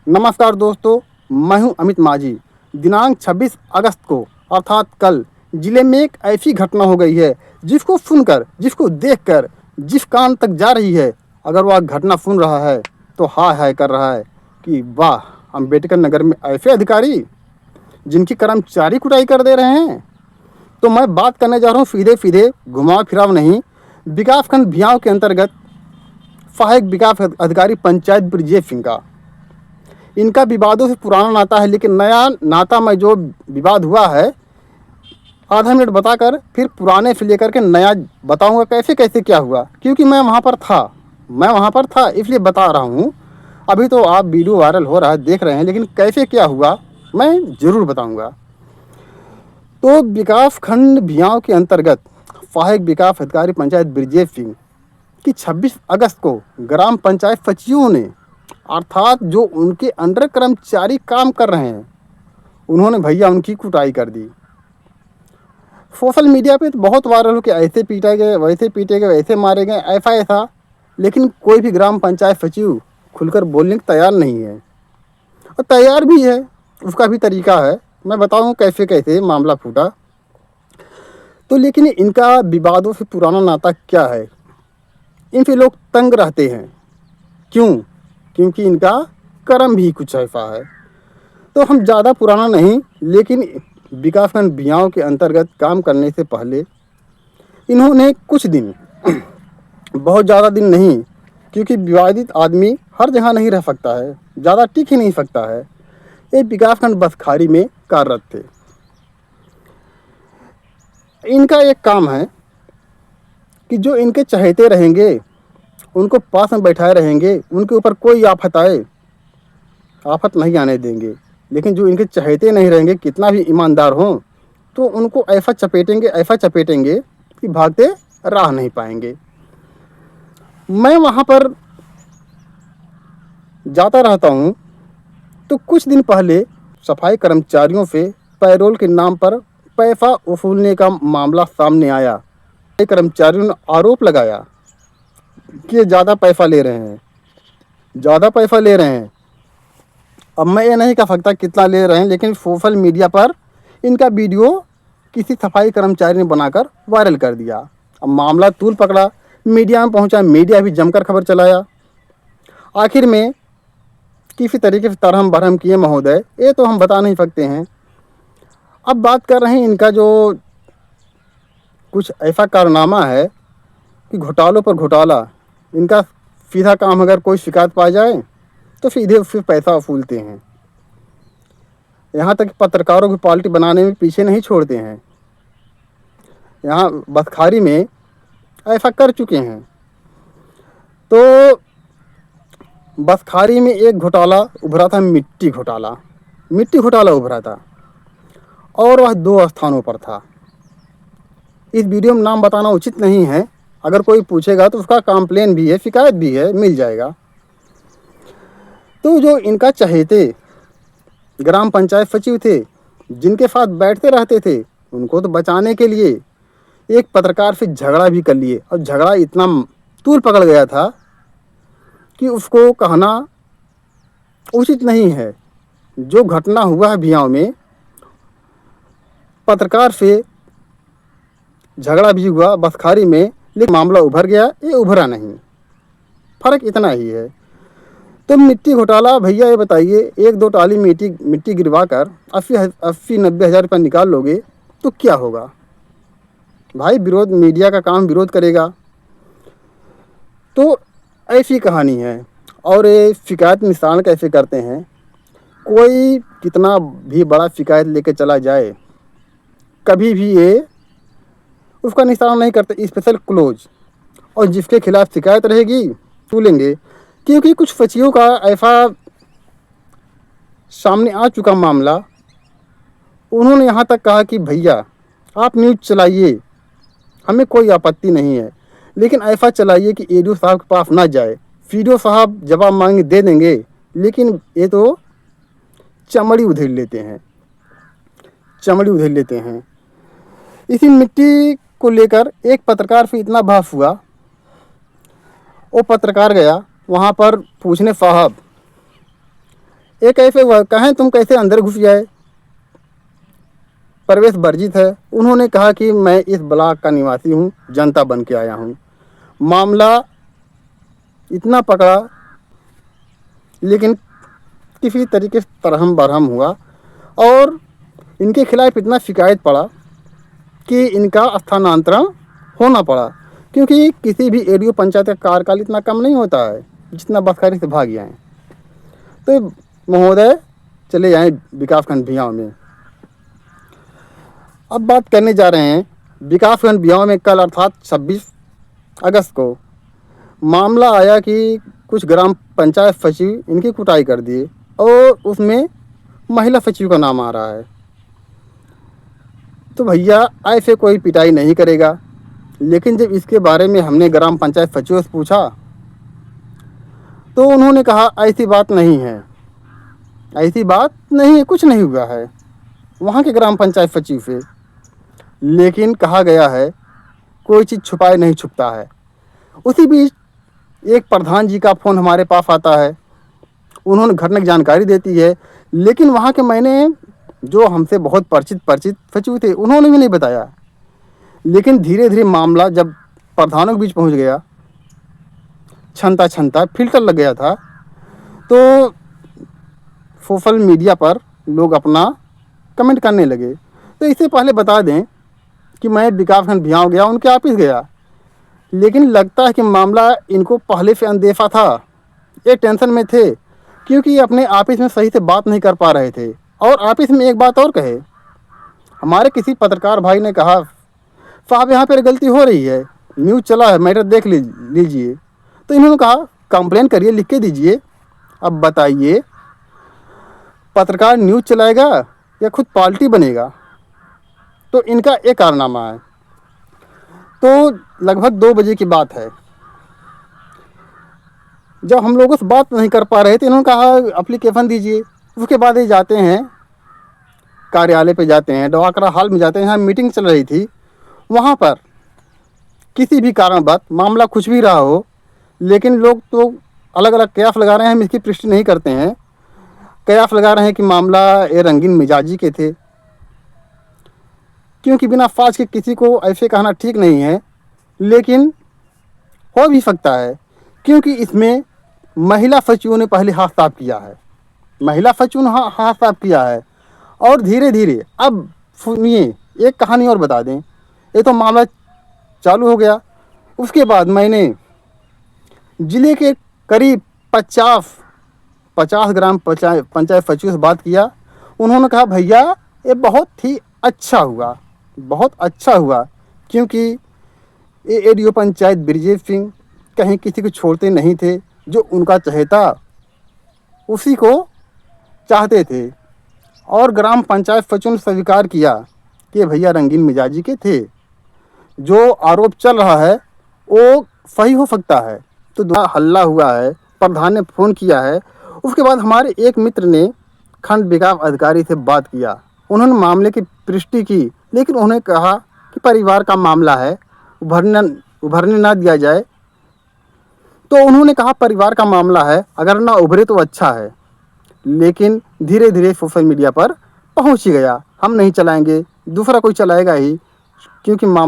नमस्कार दोस्तों, मैं हूं अमित माझी। दिनांक 26 अगस्त को अर्थात कल जिले में एक ऐसी घटना हो गई है जिसको सुनकर, जिसको देखकर, जिस कान तक जा रही है, अगर वह घटना सुन रहा है तो हाय हाय कर रहा है कि वाह, अम्बेडकर नगर में ऐसे अधिकारी जिनकी कर्मचारी कुटाई कर दे रहे हैं। तो मैं बात करने जा रहा हूँ सीधे सीधे, घुमाव फिराव नहीं, विकासखंड भियाव के अंतर्गत सहायक विकास अधिकारी पंचायत ब्रजेश सिंह का। इनका विवादों से पुराना नाता है, लेकिन नया नाता में जो विवाद हुआ है, आधा मिनट बताकर फिर पुराने से लेकर के नया बताऊंगा कैसे कैसे क्या हुआ, क्योंकि मैं वहाँ पर था इसलिए बता रहा हूँ। अभी तो आप वीडियो वायरल हो रहा है, देख रहे हैं, लेकिन कैसे क्या हुआ मैं ज़रूर बताऊंगा। तो विकास खंड भियाव के अंतर्गत सहायक विकास अधिकारी पंचायत ब्रजेश सिंह की 26 अगस्त को ग्राम पंचायत सचिवों ने, अर्थात जो उनके अंडर कर्मचारी काम कर रहे हैं, उन्होंने भैया उनकी कुटाई कर दी। सोशल मीडिया पे तो बहुत वायरल हो कि ऐसे पीटा गए, वैसे पीटे गए, वैसे मारे गए, ऐसा ऐसा, लेकिन कोई भी ग्राम पंचायत सचिव खुलकर बोलने को तैयार नहीं है। और तैयार भी है, उसका भी तरीका है, मैं बताऊँ कैसे कैसे मामला फूटा। तो लेकिन इनका विवादों से पुराना नाता क्या है, इनसे लोग तंग रहते हैं। क्यों? क्योंकि इनका कर्म भी कुछ ऐसा है। तो हम ज़्यादा पुराना नहीं, लेकिन विकासखंड भियाव के अंतर्गत काम करने से पहले इन्होंने कुछ दिन बहुत ज़्यादा दिन नहीं, क्योंकि विवादित आदमी हर जगह नहीं रह सकता है, ज़्यादा टिक ही नहीं सकता है। ये विकासखंड बसखारी में कार्यरत थे। इनका एक काम है कि जो इनके चहेते रहेंगे उनको पास में बैठाए रहेंगे, उनके ऊपर कोई आफत आए, आफत नहीं आने देंगे। लेकिन जो इनके चहेते नहीं रहेंगे, कितना भी ईमानदार हों, तो उनको ऐसा चपेटेंगे कि भागते राह नहीं पाएंगे। मैं वहाँ पर जाता रहता हूँ, तो कुछ दिन पहले सफाई कर्मचारियों से पैरोल के नाम पर पैसा वसूलने का मामला सामने आया। कर्मचारियों ने आरोप लगाया कि ये ज़्यादा पैसा ले रहे हैं। अब मैं ये नहीं कह सकता कितना ले रहे हैं, लेकिन सोशल मीडिया पर इनका वीडियो किसी सफाई कर्मचारी ने बनाकर वायरल कर दिया। अब मामला तूल पकड़ा, मीडिया में पहुंचा, मीडिया भी जमकर खबर चलाया। आखिर में किसी तरीके से तरहम भरम किए महोदय, ये तो हम बता नहीं सकते हैं। अब बात कर रहे हैं इनका जो कुछ ऐसा कारनामा है कि घोटालों पर घोटाला। इनका सीधा काम, अगर कोई शिकायत पाई जाए तो सीधे उससे पैसा वसूलते हैं। यहाँ तक पत्रकारों की पार्टी बनाने में पीछे नहीं छोड़ते हैं। यहाँ बसखारी में ऐसा कर चुके हैं। तो बसखारी में एक घोटाला उभरा था, मिट्टी घोटाला उभरा था, और वह 2 स्थानों पर था। इस वीडियो में नाम बताना उचित नहीं है, अगर कोई पूछेगा तो उसका कंप्लेन भी है, शिकायत भी है, मिल जाएगा। तो जो इनका चहेते ग्राम पंचायत सचिव थे, जिनके साथ बैठते रहते थे, उनको तो बचाने के लिए एक पत्रकार से झगड़ा भी कर लिए, और झगड़ा इतना तूल पकड़ गया था कि उसको कहना उचित नहीं है। जो घटना हुआ है भियाव में, पत्रकार से झगड़ा भी हुआ बसखारी में, लेकिन मामला उभर गया, ये उभरा नहीं। फ़र्क इतना ही है। तो मिट्टी घोटाला, भैया ये बताइए, 1-2 टाली मिट्टी गिरवा कर 80-90 हज़ार रुपये निकाल लोगे तो क्या होगा भाई? विरोध, मीडिया का काम विरोध करेगा। तो ऐसी कहानी है। और ये शिकायत निस्तारण कैसे करते हैं? कोई कितना भी बड़ा शिकायत लेके चला जाए, कभी भी ये उसका निस्तारण नहीं करते, स्पेशल क्लोज। और जिसके खिलाफ शिकायत रहेगी सुनेंगे, क्योंकि कुछ सचिवों का ऐसा सामने आ चुका मामला। उन्होंने यहाँ तक कहा कि भैया आप न्यूज़ चलाइए, हमें कोई आपत्ति नहीं है, लेकिन ऐसा चलाइए कि एडीओ साहब के पास ना जाए। सीडीओ साहब जवाब मांगे दे देंगे, लेकिन ये तो चमड़ी उधेड़ लेते हैं। इसी मिट्टी को लेकर एक पत्रकार से इतना बहस हुआ, वो पत्रकार गया वहाँ पर पूछने, साहब ये कैसे हुआ, कहें तुम कैसे अंदर घुस जाए, प्रवेश वर्जित है। उन्होंने कहा कि मैं इस ब्लॉक का निवासी हूँ, जनता बन के आया हूँ। मामला इतना पकड़ा, लेकिन किसी तरीके से तरहम बरहम हुआ और इनके खिलाफ इतना शिकायत पड़ा कि इनका स्थानांतरण होना पड़ा, क्योंकि किसी भी एडीओ पंचायत का कार्यकाल इतना कम नहीं होता है जितना बदकारी से भाग जाएँ। तो महोदय चले जाएँ विकासखंड भियाव में। अब बात करने जा रहे हैं विकासखंड भियाव में कल अर्थात 26 अगस्त को मामला आया कि कुछ ग्राम पंचायत सचिव इनकी कुटाई कर दिए और उसमें महिला सचिव का नाम आ रहा है। तो भैया ऐसे कोई पिटाई नहीं करेगा, लेकिन जब इसके बारे में हमने ग्राम पंचायत सचिव से पूछा तो उन्होंने कहा ऐसी बात नहीं है, ऐसी बात नहीं है, कुछ नहीं हुआ है वहाँ के ग्राम पंचायत सचिव से। लेकिन कहा गया है कोई चीज़ छुपाए नहीं छुपता है। उसी बीच एक प्रधान जी का फ़ोन हमारे पास आता है, उन्होंने घटना की जानकारी देती है, लेकिन वहाँ के मैंने जो हमसे बहुत परिचित सचिव थे उन्होंने भी नहीं बताया। लेकिन धीरे धीरे मामला जब प्रधानों के बीच पहुँच गया, छनता फिल्टर लग गया था, तो सोशल मीडिया पर लोग अपना कमेंट करने लगे। तो इससे पहले बता दें कि मैं विकासखंड भियाव गया, उनके ऑफिस गया, लेकिन लगता है कि मामला इनको पहले से अंदेशा था। ये टेंशन में थे क्योंकि ये अपने ऑफिस में सही से बात नहीं कर पा रहे थे। और ऑफिस में एक बात और कहे, हमारे किसी पत्रकार भाई ने कहा साहब यहाँ पर गलती हो रही है, न्यूज़ चला है, मैटर देख लीजिए। तो इन्होंने कहा कंप्लेन करिए, लिख के दीजिए। अब बताइए पत्रकार न्यूज़ चलाएगा या खुद पार्टी बनेगा? तो इनका एक कारनामा है। तो लगभग 2 बजे की बात है, जब हम लोगों से बात नहीं कर पा रहे थे, इन्होंने कहा एप्लीकेशन दीजिए। उसके बाद ये जाते हैं कार्यालय पे, जाते हैं डवाकरा हॉल में जाते हैं, यहाँ मीटिंग चल रही थी। वहाँ पर किसी भी कारणवश मामला कुछ भी रहा हो, लेकिन लोग तो अलग अलग कयास लगा रहे हैं, हम इसकी पुष्टि नहीं करते हैं। कयास लगा रहे हैं कि मामला ये रंगीन मिजाजी के थे, क्योंकि बिना फाज के किसी को ऐसे कहना ठीक नहीं है, लेकिन हो भी सकता है क्योंकि इसमें महिला सचिवों ने पहले हाथ साफ किया है, महिला सचिव ने हाथ साफ किया है। और धीरे धीरे अब सुनिए, एक कहानी और बता दें, ये तो मामला चालू हो गया। उसके बाद मैंने ज़िले के करीब 50 ग्राम पंचायत सचिव से बात किया। उन्होंने कहा भैया ये बहुत ही अच्छा हुआ, बहुत अच्छा हुआ, क्योंकि ये एडीओ पंचायत ब्रिजेश सिंह कहीं किसी को छोड़ते नहीं थे, जो उनका चहेता उसी को चाहते थे। और ग्राम पंचायत सचिव ने स्वीकार किया कि भैया रंगीन मिजाजी के थे, जो आरोप चल रहा है वो सही हो सकता है। तो हल्ला हुआ है, प्रधान ने फ़ोन किया है। उसके बाद हमारे एक मित्र ने खंड विकास अधिकारी से बात किया, उन्होंने मामले की पुष्टि की, लेकिन उन्होंने कहा कि परिवार का मामला है, उभरने ना दिया जाए। तो उन्होंने कहा परिवार का मामला है, अगर ना उभरे तो अच्छा है। लेकिन धीरे धीरे सोशल मीडिया पर पहुंच ही गया, हम नहीं चलाएंगे, दूसरा कोई चलाएगा ही, क्योंकि मामला